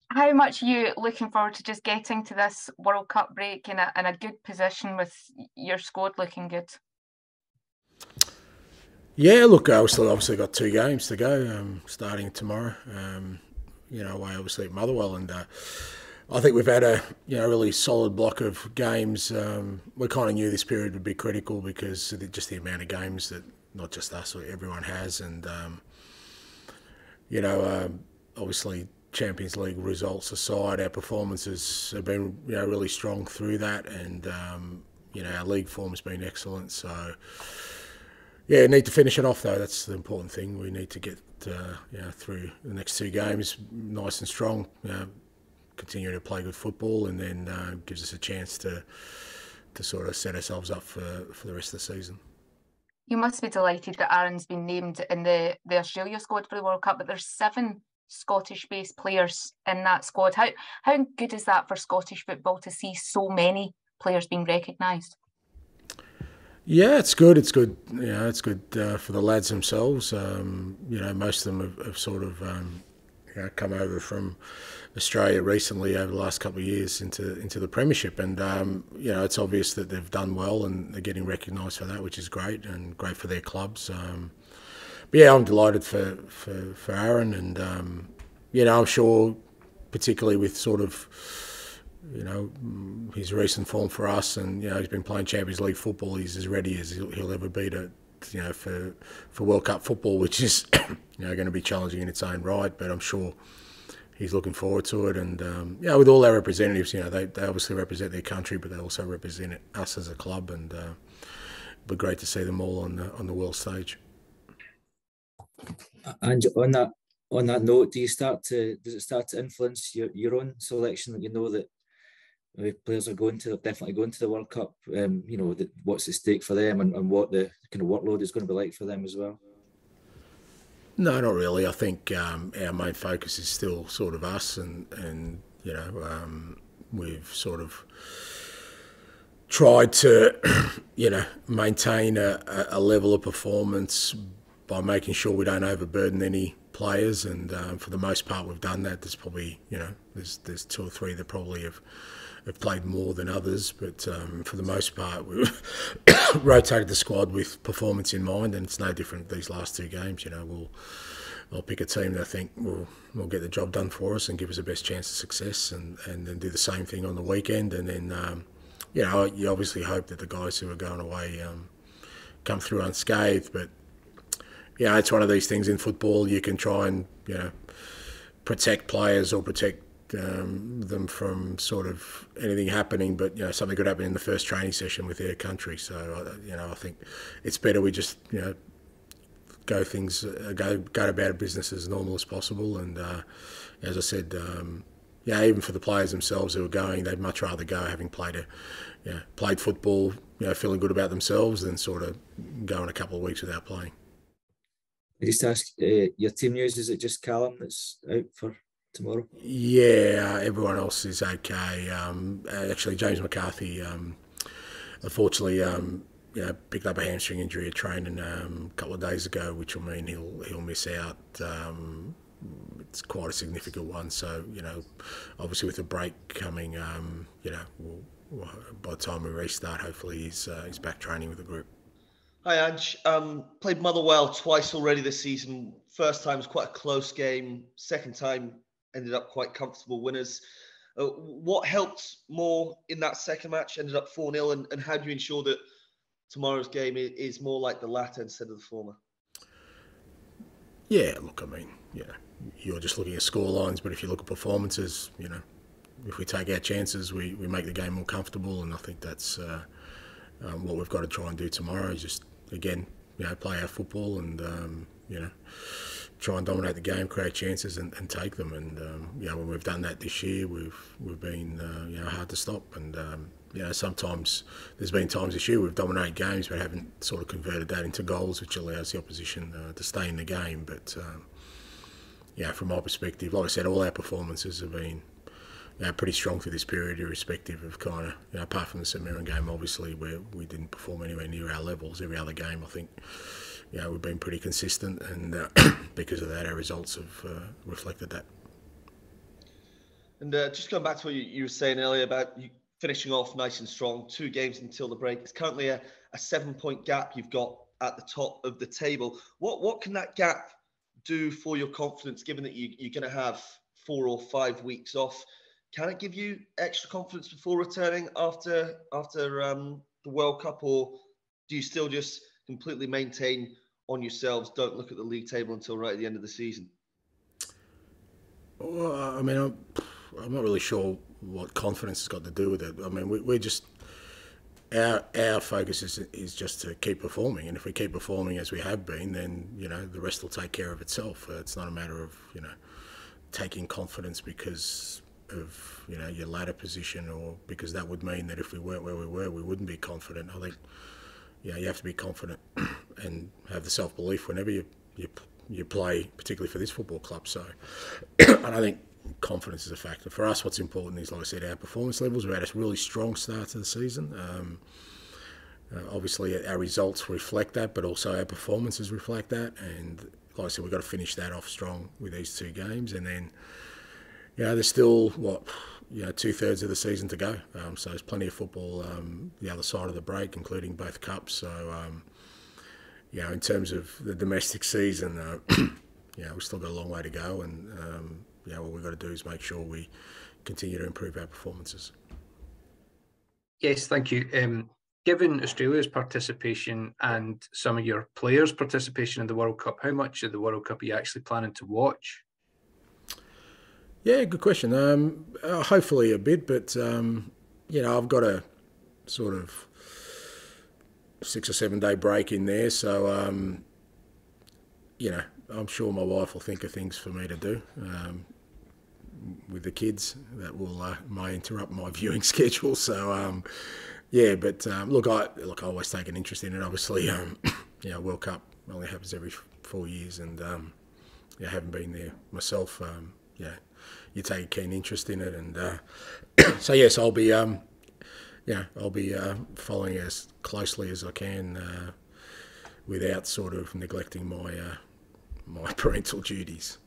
How much are you looking forward to just getting to this World Cup break in a good position with your squad looking good? Yeah, look, we've still obviously got 2 games to go, starting tomorrow. Away obviously at Motherwell, and I think we've had a really solid block of games. We kind of knew this period would be critical because of just the amount of games that not just us, everyone has, and obviously Champions League results aside, our performances have been really strong through that, and our league form has been excellent. So yeah, need to finish it off though. That's the important thing. We need to get through the next 2 games nice and strong. Continue to play good football, and then gives us a chance to sort of set ourselves up for the rest of the season. You must be delighted that Aaron's been named in the Australia squad for the World Cup, but there's 7 Scottish-based players in that squad. How good is that for Scottish football to see so many players being recognised? Yeah, it's good. It's good. It's good for the lads themselves. Most of them have sort of come over from Australia recently over the last couple of years into the Premiership, and it's obvious that they've done well and they're getting recognised for that, which is great and great for their clubs. But yeah, I'm delighted for Aaron, and I'm sure, particularly with sort of his recent form for us, and he's been playing Champions League football. He's as ready as he'll ever be to for World Cup football, which is going to be challenging in its own right. But I'm sure he's looking forward to it. And with all our representatives, they obviously represent their country, but they also represent us as a club, and it'll be great to see them all on the world stage. And on that note, does it start to influence your own selection, that that players are definitely going to the World Cup? What's at stake for them, and what the kind of workload is going to be like for them as well? No, not really. I think our main focus is still sort of us, and we've sort of tried to maintain a level of performance by making sure we don't overburden any players, and for the most part we've done that. There's probably there's 2 or 3 that probably have played more than others, but for the most part we've rotated the squad with performance in mind, and it's no different these last 2 games. I'll pick a team that I think will get the job done for us and give us the best chance of success, and then do the same thing on the weekend, and then you obviously hope that the guys who are going away come through unscathed. But it's one of these things in football. You can try and protect players or protect them from sort of anything happening, but something could happen in the first training session with their country. So I think it's better we just go about business as normal as possible. And as I said, even for the players themselves who are going, they'd much rather go having played football, feeling good about themselves, than sort of going a couple of weeks without playing. I just ask your team news. Is it just Callum that's out for tomorrow? Yeah, everyone else is okay. Actually, James McCarthy, unfortunately, picked up a hamstring injury at training a couple of days ago, which will mean he'll miss out. It's quite a significant one. So obviously with the break coming, by the time we restart, hopefully he's back training with the group. Hi, Ange. Played Motherwell twice already this season. First time was quite a close game. Second time ended up quite comfortable winners. What helped more in that second match? Ended up 4-0, and how do you ensure that tomorrow's game is more like the latter instead of the former? Yeah, look, I mean, you're just looking at score lines, but if you look at performances, if we take our chances, we make the game more comfortable, and I think that's what we've got to try and do tomorrow. Is just, again, play our football and try and dominate the game, create chances, and take them. And when we've done that this year, we've been hard to stop. And sometimes there's been times this year we've dominated games but haven't sort of converted that into goals, which allows the opposition to stay in the game. But from my perspective, like I said, all our performances have been pretty strong through this period, irrespective of kind of, apart from the St Mirren game, obviously, where we didn't perform anywhere near our levels. Every other game, I think, we've been pretty consistent, and because of that, our results have reflected that. And just going back to what you were saying earlier about you finishing off nice and strong, 2 games until the break. It's currently a 7-point gap you've got at the top of the table. What can that gap do for your confidence, given that you're going to have 4 or 5 weeks off? Can it give you extra confidence before returning after the World Cup, or do you still just completely maintain on yourselves, don't look at the league table until right at the end of the season? Well, I mean, I'm not really sure what confidence has got to do with it. I mean, we're just our focus is just to keep performing, and if we keep performing as we have been, then the rest will take care of itself. It's not a matter of taking confidence because of your ladder position, or because that would mean that if we weren't where we were, we wouldn't be confident. I think you have to be confident and have the self-belief whenever you play, particularly for this football club. So, and I think confidence is a factor. For us, what's important is, like I said, our performance levels. We had a really strong start to the season. Obviously, our results reflect that, but also our performances reflect that. And like I said, we've got to finish that off strong with these 2 games. And then, there's still, 2/3 of the season to go. So there's plenty of football the other side of the break, including both cups. So, in terms of the domestic season, we've still got a long way to go. And, what we've got to do is make sure we continue to improve our performances. Yes, thank you. Given Australia's participation and some of your players' participation in the World Cup, how much of the World Cup are you actually planning to watch? Yeah, good question. Hopefully a bit, but I've got a sort of 6 or 7 day break in there, so I'm sure my wife will think of things for me to do with the kids that may interrupt my viewing schedule. So look, I always take an interest in it. Obviously, World Cup only happens every 4 years, and I haven't been there myself. You take a keen interest in it, and so yes, I'll be following as closely as I can without sort of neglecting my parental duties.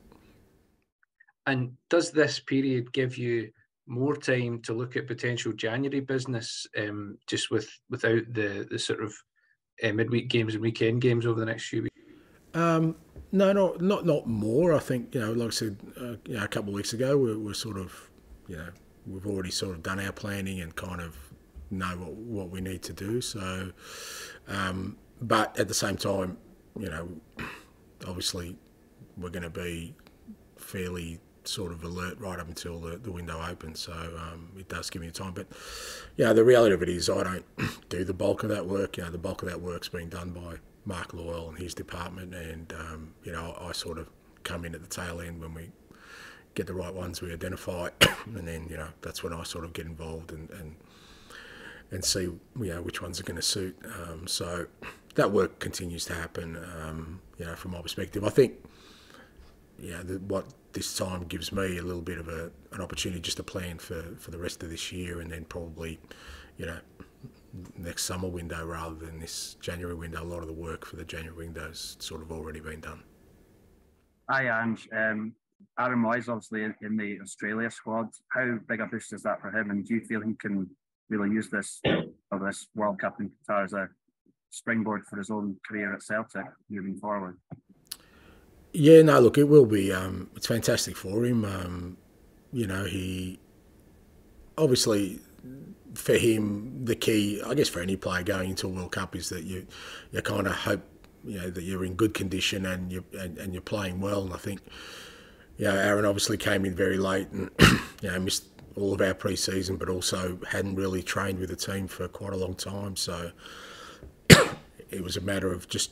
And does this period give you more time to look at potential January business, just without the sort of midweek games and weekend games over the next few weeks? No, not more. I think like I said, a couple of weeks ago, we're sort of we've already sort of done our planning and kind of know what we need to do. So, but at the same time, obviously we're going to be fairly sort of alert right up until the window opens. So it does give me time. But the reality of it is I don't do the bulk of that work. The bulk of that work's being done by Mark Loyal and his department, and I sort of come in at the tail end when we get the right ones we identify, and then that's when I sort of get involved and see which ones are going to suit. So that work continues to happen. From my perspective, I think what this time gives me a little bit of an opportunity just to plan for the rest of this year, and then probably next summer window rather than this January window. A lot of the work for the January window's sort of already been done. Hi, Ange. Aaron Moyes obviously in the Australia squad. How big a boost is that for him? And do you feel he can really use this World Cup in Qatar as a springboard for his own career at Celtic moving forward? Yeah, no, look, it will be. It's fantastic for him. He obviously, for him, the key, I guess, for any player going into a World Cup is that you kind of hope that you're in good condition and you're playing well. And I think Aaron obviously came in very late and missed all of our pre-season, but also hadn't really trained with the team for quite a long time. So it was a matter of just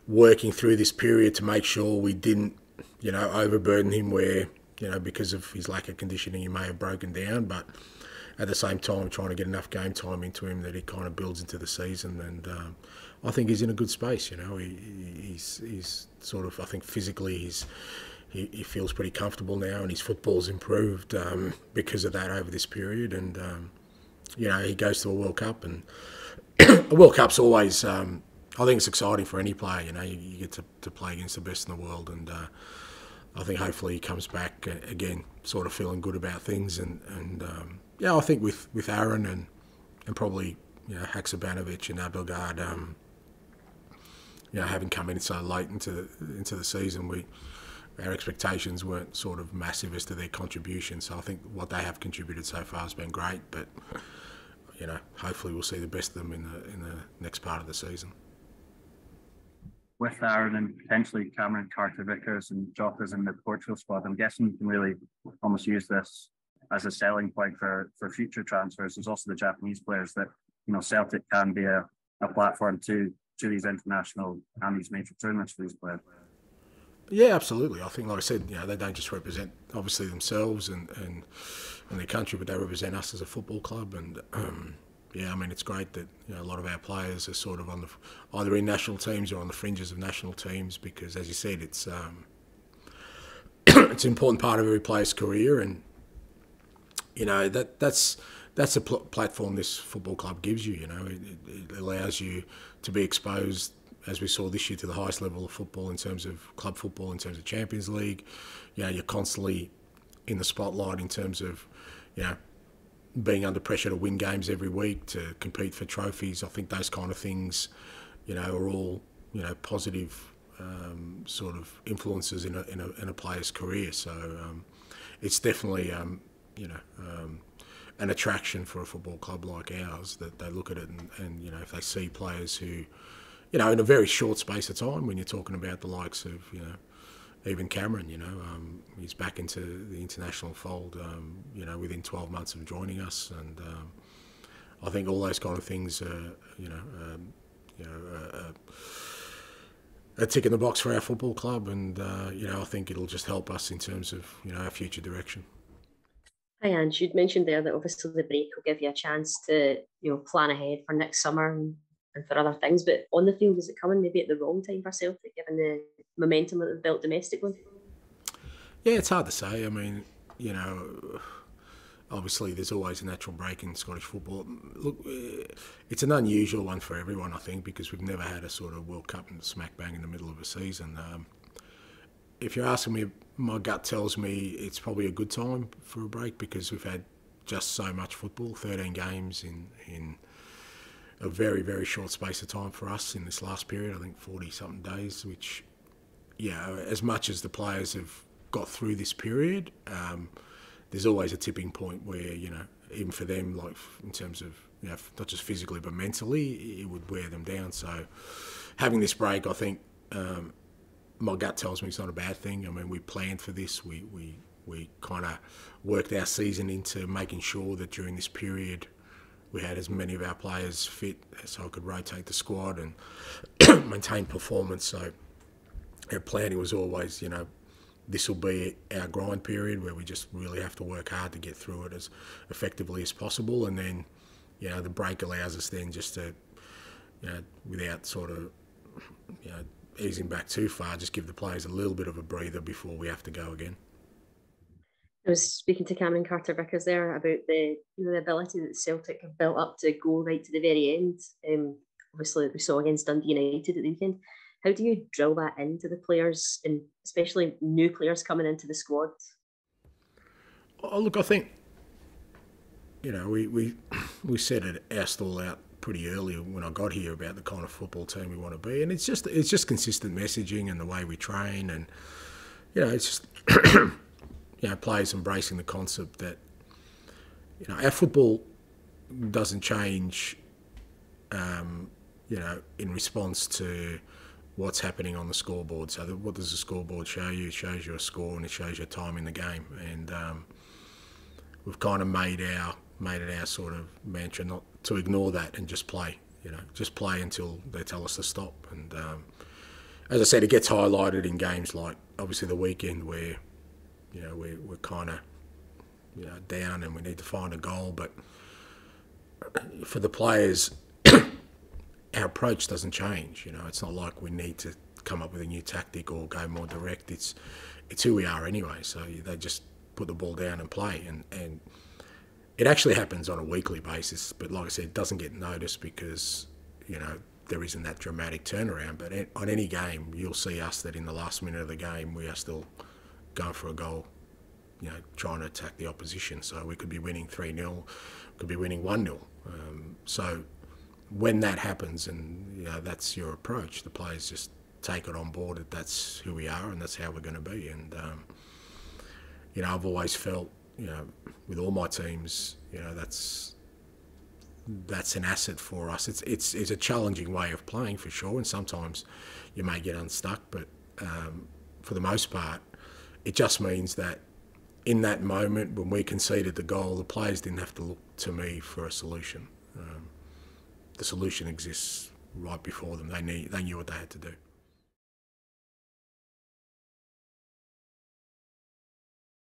working through this period to make sure we didn't overburden him where because of his lack of conditioning he may have broken down, but at the same time trying to get enough game time into him that he kind of builds into the season. And I think he's in a good space. He's sort of, I think physically he feels pretty comfortable now, and his football's improved because of that over this period. And he goes to a World Cup, and a World Cup's always I think it's exciting for any player. You get to play against the best in the world, and I think hopefully he comes back again, sort of feeling good about things, and yeah, I think with Aaron and probably 𝗙𝗂𝗹𝗶 and 𝗙𝗂𝗹𝗶, having come in so late into the season, our expectations weren't sort of massive as to their contribution. So I think what they have contributed so far has been great, but hopefully we'll see the best of them in the next part of the season. With Aaron and potentially Cameron Carter-Vickers and Jota's in the Portugal squad, I'm guessing you can really almost use this as a selling point for future transfers. There's also the Japanese players that Celtic can be a platform to these international and these major tournaments for these players. Yeah, absolutely. I think, like I said, they don't just represent obviously themselves and their country, but they represent us as a football club. And yeah, I mean, it's great that a lot of our players are sort of on either in national teams or on the fringes of national teams, because, as you said, it's it's an important part of every player's career, and that's a platform this football club gives you. It allows you to be exposed, as we saw this year, to the highest level of football in terms of club football, in terms of Champions League. You're constantly in the spotlight in terms of, being under pressure to win games every week, to compete for trophies. I think those kind of things, are all, positive sort of influences in a player's career. So it's definitely, an attraction for a football club like ours, that they look at it and if they see players who, in a very short space of time, when you're talking about the likes of, even Cameron, he's back into the international fold, within 12 months of joining us. And I think all those kind of things are, a tick in the box for our football club. And, I think it'll just help us in terms of, our future direction. Hi, Ange. You'd mentioned there that obviously the break will give you a chance to, plan ahead for next summer and for other things. But on the field, is it coming maybe at the wrong time for Celtic, given the momentum that they've built domestically? Yeah, it's hard to say. I mean, obviously there's always a natural break in Scottish football. Look, it's an unusual one for everyone, I think, because we've never had a sort of World Cup and smack bang in the middle of a season. If you're asking me, my gut tells me it's probably a good time for a break, because we've had just so much football, 13 games in a very, very short space of time for us in this last period. I think 40-something days, which, as much as the players have got through this period, there's always a tipping point where, even for them, like in terms of, not just physically but mentally, it would wear them down. So having this break, I think, my gut tells me it's not a bad thing. I mean, we planned for this. We kind of worked our season into making sure that during this period we had as many of our players fit so I could rotate the squad and maintain performance. So our planning was always, this will be our grind period where we just really have to work hard to get through it as effectively as possible. And then, the break allows us then just to, without sort of, easing back too far, just give the players a little bit of a breather before we have to go again. I was speaking to Cameron Carter-Vickers there about the ability that Celtic have built up to go right to the very end. Obviously, we saw against Dundee United at the weekend. How do you drill that into the players, and especially new players coming into the squad? Oh, look, I think, we set our stall out pretty early when I got here about the kind of football team we want to be, and it's just consistent messaging and the way we train, and it's just players embracing the concept that our football doesn't change in response to what's happening on the scoreboard. So what does the scoreboard show you? It shows you a score and it shows you time in the game, and we've kind of made it our sort of mantra not to ignore that and just play. Just play until they tell us to stop. And as I said, it gets highlighted in games like obviously the weekend where we're kind of down and we need to find a goal. But for the players, our approach doesn't change. It's not like we need to come up with a new tactic or go more direct. It's who we are anyway. So they just put the ball down and play, and it actually happens on a weekly basis. But like I said, it doesn't get noticed because there isn't that dramatic turnaround. But on any game, you'll see us that in the last minute of the game we are still going for a goal, you know, trying to attack the opposition. So we could be winning 3-0, could be winning 1-0. So when that happens, and you know, that's your approach, the players just take it on board that that's who we are and that's how we're going to be. And you know, I've always felt, you know, with all my teams, you know, that's an asset for us. It's a challenging way of playing for sure, and sometimes you may get unstuck, but for the most part, it just means that in that moment when we conceded the goal, the players didn't have to look to me for a solution. The solution exists right before them. They knew what they had to do.